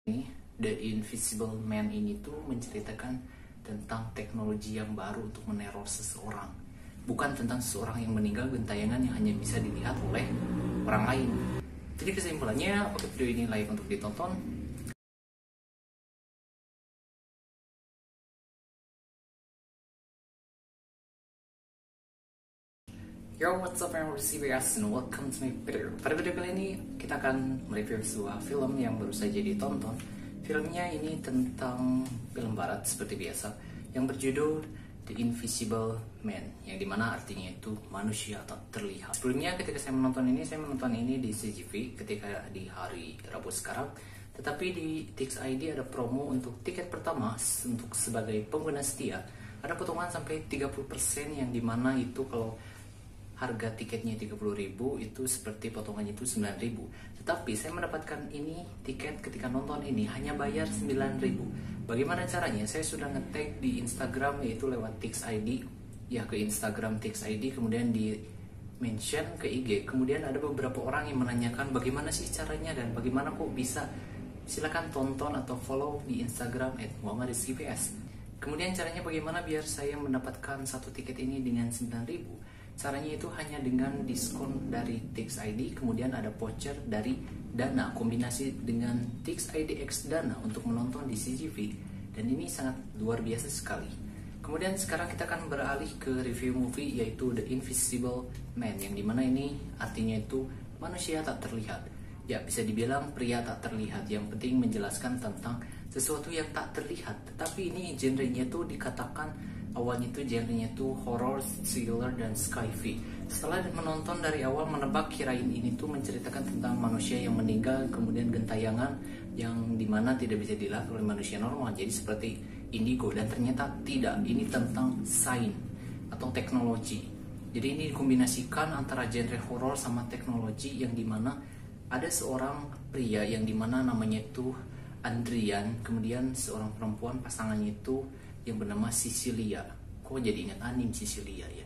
Ini The Invisible Man ini tuh menceritakan tentang teknologi yang baru untuk meneror seseorang. Bukan tentang seseorang yang meninggal gentayangan yang hanya bisa dilihat oleh orang lain. Jadi kesimpulannya, apakah video ini layak untuk ditonton? Yo, what's up everyone, CBS and welcome to my video. Pada video kali ini kita akan mereview sebuah film yang baru saja ditonton. Filmnya ini tentang film barat seperti biasa yang berjudul The Invisible Man, yang dimana artinya itu manusia tak terlihat. Sebelumnya ketika saya menonton ini di CGV ketika di hari Rabu sekarang. Tetapi di Tix ID ada promo untuk tiket pertama untuk sebagai pengguna setia. Ada potongan sampai 30% yang dimana itu kalau harga tiketnya 30.000 itu seperti potongannya itu 9.000. Tetapi saya mendapatkan ini tiket ketika nonton ini hanya bayar 9.000. Bagaimana caranya? Saya sudah nge-tag di Instagram yaitu lewat Tix ID. Ya, ke Instagram Tix ID, kemudian di mention ke IG. Kemudian ada beberapa orang yang menanyakan bagaimana sih caranya dan bagaimana kok bisa. Silakan tonton atau follow di Instagram @muhammadcps. Kemudian caranya bagaimana biar saya mendapatkan satu tiket ini dengan 9.000? Caranya itu hanya dengan diskon dari Tix ID, kemudian ada voucher dari Dana, kombinasi dengan Tix ID X Dana untuk menonton di CGV. Dan ini sangat luar biasa sekali. Kemudian sekarang kita akan beralih ke review movie yaitu The Invisible Man, yang dimana ini artinya itu manusia tak terlihat. Ya, bisa dibilang pria tak terlihat, yang penting menjelaskan tentang sesuatu yang tak terlihat. Tetapi ini genrenya itu dikatakan awalnya itu genrenya itu horror, thriller, dan sci-fi. Setelah menonton dari awal menebak kirain ini tuh menceritakan tentang manusia yang meninggal kemudian gentayangan yang dimana tidak bisa dilihat oleh manusia normal, jadi seperti indigo. Dan ternyata tidak, ini tentang sains atau teknologi. Jadi ini dikombinasikan antara genre horror sama teknologi, yang dimana ada seorang pria yang dimana namanya itu Andrian, kemudian seorang perempuan pasangannya itu yang bernama Sicilia. Kok jadi ingat anim Sicilia ya?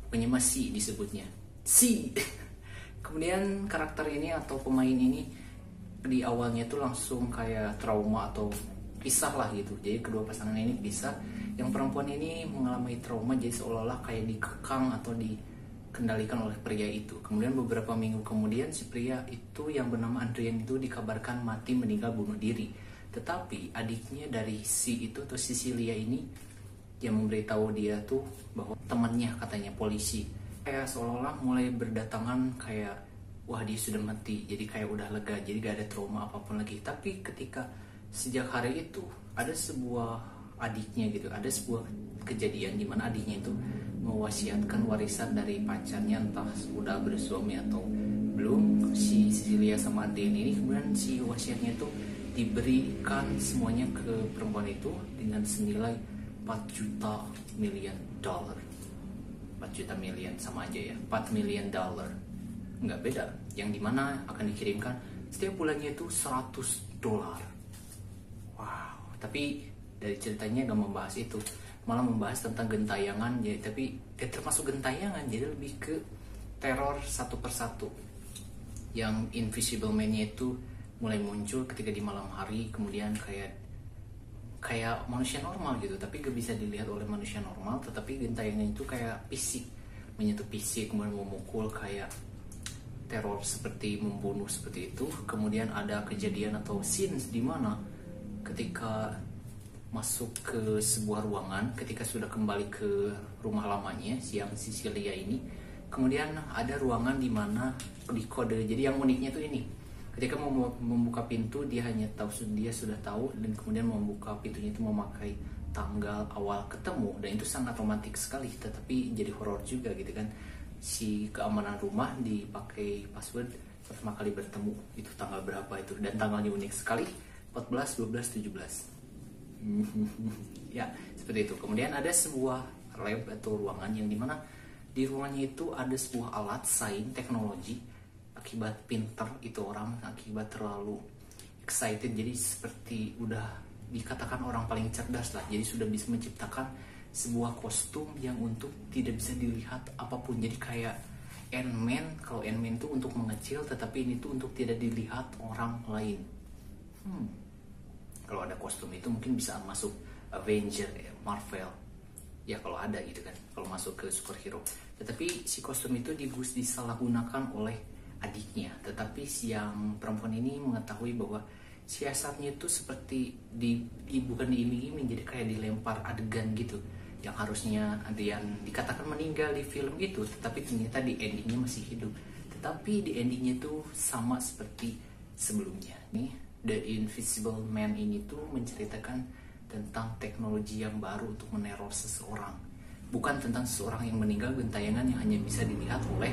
Pokoknya masih disebutnya Si. Kemudian karakter ini atau pemain ini di awalnya itu langsung kayak trauma atau pisah lah gitu. Jadi kedua pasangan ini pisah. Yang perempuan ini mengalami trauma, jadi seolah-olah kayak dikekang atau dikendalikan oleh pria itu. Kemudian beberapa minggu kemudian si pria itu yang bernama Adrian itu dikabarkan mati, meninggal bunuh diri. Tetapi adiknya dari si itu atau Sicilia ini yang memberitahu dia tuh bahwa temannya katanya polisi, kayak seolah-olah mulai berdatangan kayak wah dia sudah mati, jadi kayak udah lega, jadi gak ada trauma apapun lagi. Tapi ketika sejak hari itu ada sebuah adiknya gitu, ada sebuah kejadian di mana adiknya itu mewasiatkan warisan dari pacarnya, entah sudah bersuami atau belum, si Sicilia sama Adrian ini. Kemudian si wasiatnya itu diberikan semuanya ke perempuan itu dengan senilai 4 juta miliar dolar. 4 juta miliar sama aja ya, 4 million dollar. Nggak beda, yang dimana akan dikirimkan setiap bulannya itu 100 dolar. Wow, tapi dari ceritanya nggak membahas itu, malah membahas tentang gentayangan ya, tapi termasuk gentayangan, jadi lebih ke teror satu persatu. Yang Invisible Man-nya itu mulai muncul ketika di malam hari, kemudian kayak manusia normal gitu, tapi gak bisa dilihat oleh manusia normal. Tetapi gentayangannya itu kayak fisik, menyentuh fisik, kemudian memukul, kayak teror seperti membunuh seperti itu. Kemudian ada kejadian atau scenes di mana ketika masuk ke sebuah ruangan, ketika sudah kembali ke rumah lamanya siang Sicilia ini, kemudian ada ruangan di mana di kode. Jadi yang uniknya tuh ini, ketika mau membuka pintu dia sudah tahu, dan kemudian membuka pintunya itu memakai tanggal awal ketemu, dan itu sangat romantis sekali. Tetapi jadi horor juga gitu kan, si keamanan rumah dipakai password pertama kali bertemu itu tanggal berapa itu, dan tanggalnya unik sekali, 14, 12, 17. Ya seperti itu. Kemudian ada sebuah lab atau ruangan yang dimana di ruangannya itu ada sebuah alat sains teknologi. Akibat pinter itu orang, akibat terlalu excited, jadi seperti udah dikatakan orang paling cerdas lah, jadi sudah bisa menciptakan sebuah kostum yang untuk tidak bisa dilihat apapun. Jadi kayak Ant-Man, kalau Ant-Man itu untuk mengecil, tetapi ini tuh untuk tidak dilihat orang lain. Kalau ada kostum itu mungkin bisa masuk Avenger, Marvel, ya kalau ada gitu kan, kalau masuk ke superhero. Tetapi si kostum itu disalahgunakan oleh adiknya. Tetapi si yang perempuan ini mengetahui bahwa siasatnya itu seperti bukan diiming-iming, jadi kayak dilempar adegan gitu, yang harusnya ada yang dikatakan meninggal di film itu, tetapi ternyata di endingnya masih hidup. Tetapi di endingnya itu sama seperti sebelumnya. Nih, The Invisible Man ini tuh menceritakan tentang teknologi yang baru untuk meneror seseorang. Bukan tentang seseorang yang meninggal dan tayangan yang hanya bisa dilihat oleh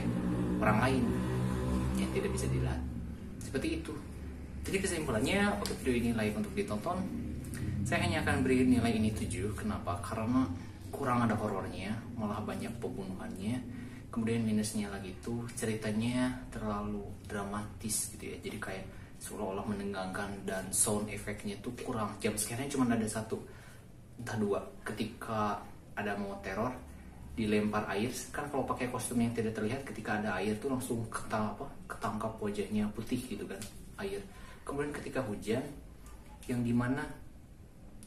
orang lain yang tidak bisa dilihat. Seperti itu. Jadi kesimpulannya, untuk video ini layak untuk ditonton. Saya hanya akan beri nilai ini 7. Kenapa? Karena kurang ada horornya, malah banyak pembunuhannya. Kemudian minusnya lagi tuh ceritanya terlalu dramatis gitu ya. Jadi kayak seolah-olah menegangkan, dan sound efeknya tuh kurang. Jump scare-nya cuma ada 1, entah 2. Ketika ada mau teror, dilempar air, kan kalau pakai kostum yang tidak terlihat, ketika ada air tuh langsung ketangkap wajahnya putih gitu kan, air. Kemudian ketika hujan, yang dimana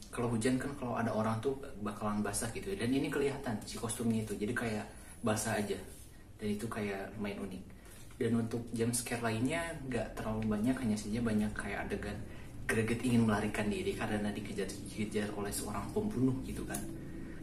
kalau hujan kan kalau ada orang tuh bakalan basah gitu ya. Dan ini kelihatan si kostumnya itu, jadi kayak basah aja, dan itu kayak main unik. Dan untuk jump scare lainnya nggak terlalu banyak, hanya saja banyak kayak adegan greget ingin melarikan diri karena dikejar oleh seorang pembunuh gitu kan.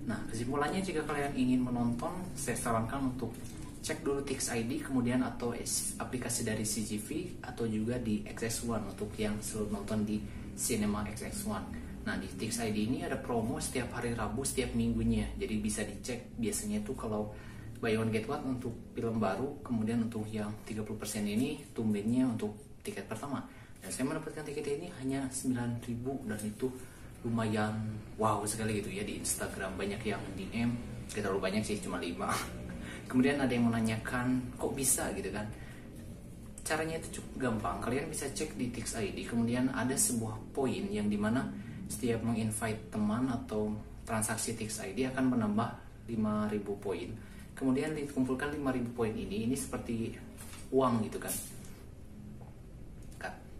Nah, kesimpulannya jika kalian ingin menonton, saya sarankan untuk cek dulu Tix ID, kemudian atau aplikasi dari CGV, atau juga di XX1 untuk yang selalu nonton di Cinema XX1. Nah, di Tix ID ini ada promo setiap hari Rabu setiap minggunya, jadi bisa dicek. Biasanya tuh kalau buy one get one untuk film baru, kemudian untuk yang 30% ini tumbennya untuk tiket pertama. Dan saya mendapatkan tiket ini hanya 9.000, dan itu lumayan wow sekali gitu ya. Di Instagram banyak yang DM, gak terlalu banyak sih, cuma 5. Kemudian ada yang menanyakan kok bisa gitu kan. Caranya itu cukup gampang, kalian bisa cek di Tix ID. Kemudian ada sebuah poin yang dimana setiap menginvite teman atau transaksi Tix ID akan menambah 5.000 poin. Kemudian dikumpulkan 5.000 poin ini seperti uang gitu kan.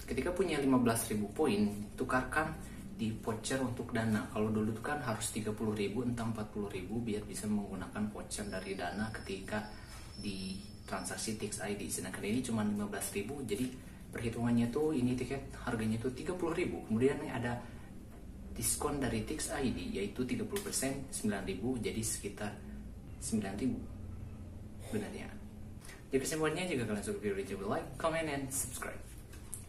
Ketika punya 15.000 poin, tukarkan di voucher untuk dana. Kalau dulu itu kan harus 30.000 entah 40.000 biar bisa menggunakan voucher dari dana ketika di transaksi Tix ID. Sedangkan ini cuma 15.000, jadi perhitungannya tuh ini tiket harganya tuh 30.000. Kemudian ada diskon dari Tix ID yaitu 30%, 9.000, jadi sekitar 9.000. Benar ya. Jadi kesimpulannya, jika kalian suka video ini, like, comment, and subscribe.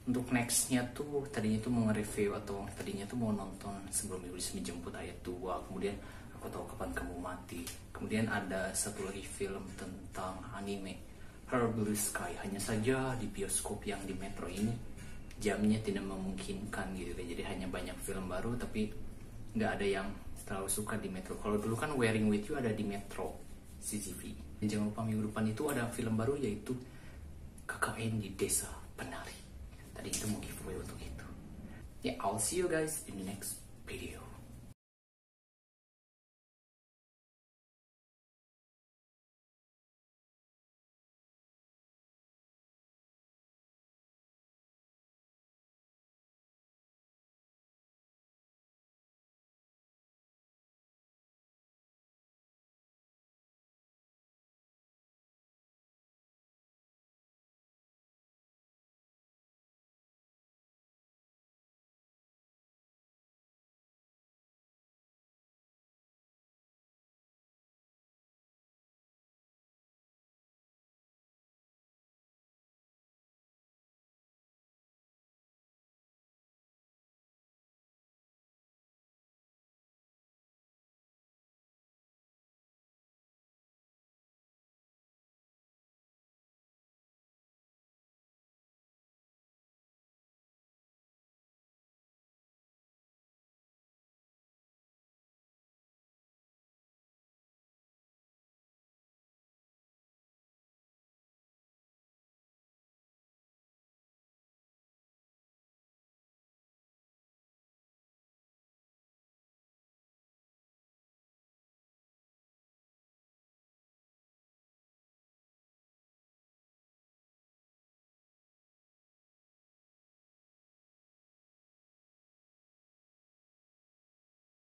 Untuk nextnya tuh tadinya tuh mau nge-review, atau tadinya tuh mau nonton Sebelum Iblis Menjemput ayat 2, kemudian Aku Tahu Kapan Kamu Mati. Kemudian ada satu lagi film tentang anime, Her Blue Sky. Hanya saja di bioskop yang di Metro ini jamnya tidak memungkinkan gitu kan. Jadi hanya banyak film baru, tapi nggak ada yang terlalu suka di Metro. Kalau dulu kan Wearing With You ada di Metro CGV. Dan jangan lupa minggu depan itu ada film baru, yaitu KKN di Desa Penari. Tadi itu mau giveaway untuk itu. Yeah, I'll see you guys in the next video.